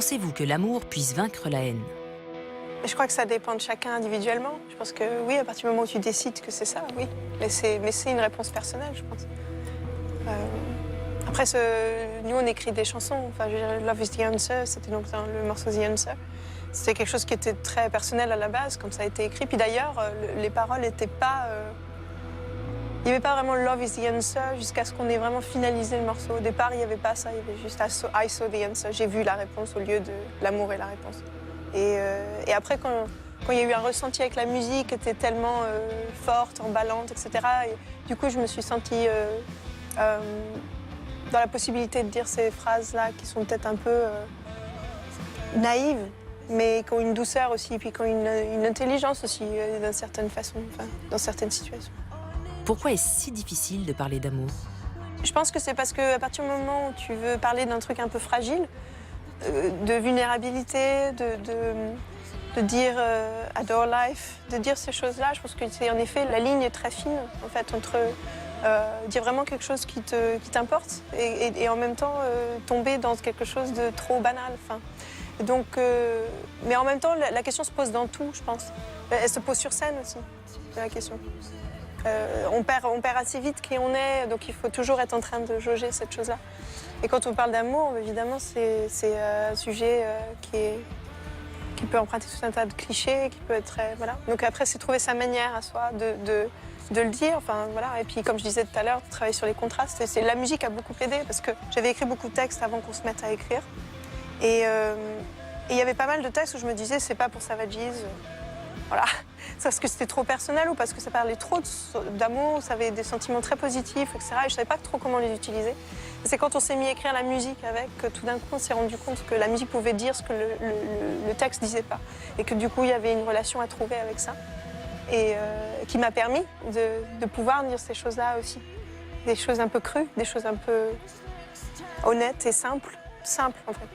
Pensez-vous que l'amour puisse vaincre la haine? Je crois que ça dépend de chacun individuellement. Je pense que oui, à partir du moment où tu décides que c'est ça, oui. Mais c'est une réponse personnelle, je pense. Après, nous, on écrit des chansons. Enfin, je veux dire, Love is the Answer, c'était donc dans le morceau The Answer. C'était quelque chose qui était très personnel à la base, comme ça a été écrit. Puis d'ailleurs, les paroles n'étaient pas... Il n'y avait pas vraiment Love is the Answer jusqu'à ce qu'on ait vraiment finalisé le morceau. Au départ, il n'y avait pas ça, il y avait juste I saw the answer. J'ai vu la réponse au lieu de l'amour et la réponse. Et après, quand il y a eu un ressenti avec la musique qui était tellement forte, emballante, etc., et du coup, je me suis sentie dans la possibilité de dire ces phrases-là qui sont peut-être un peu naïves, mais qui ont une douceur aussi, puis qui ont une intelligence aussi, d'une certaine façon, enfin, dans certaines situations. Pourquoi est-ce si difficile de parler d'amour? Je pense que c'est parce qu'à partir du moment où tu veux parler d'un truc un peu fragile, de vulnérabilité, de dire adore life, de dire ces choses-là, je pense que c'est en effet la ligne est très fine en fait entre dire vraiment quelque chose qui t'importe et en même temps tomber dans quelque chose de trop banal. Enfin, donc, mais en même temps, la question se pose dans tout, je pense. Elle se pose sur scène aussi, la question. On perd assez vite qui on est, donc il faut toujours être en train de jauger cette chose-là. Et quand on parle d'amour, évidemment, c'est un sujet qui peut emprunter tout un tas de clichés, qui peut être très, voilà. Donc après, c'est trouver sa manière à soi de le dire, enfin voilà. Et puis comme je disais tout à l'heure, travailler sur les contrastes. Et la musique a beaucoup aidé parce que j'avais écrit beaucoup de textes avant qu'on se mette à écrire. Et il y avait pas mal de textes où je me disais, c'est pas pour Savages. Voilà, c'est parce que c'était trop personnel ou parce que ça parlait trop d'amour, ça avait des sentiments très positifs, etc. Et je savais pas trop comment les utiliser. Et c'est quand on s'est mis à écrire la musique avec que tout d'un coup on s'est rendu compte que la musique pouvait dire ce que le texte disait pas. Et que du coup il y avait une relation à trouver avec ça. Et qui m'a permis de pouvoir dire ces choses-là aussi. Des choses un peu crues, des choses un peu honnêtes et simples en fait.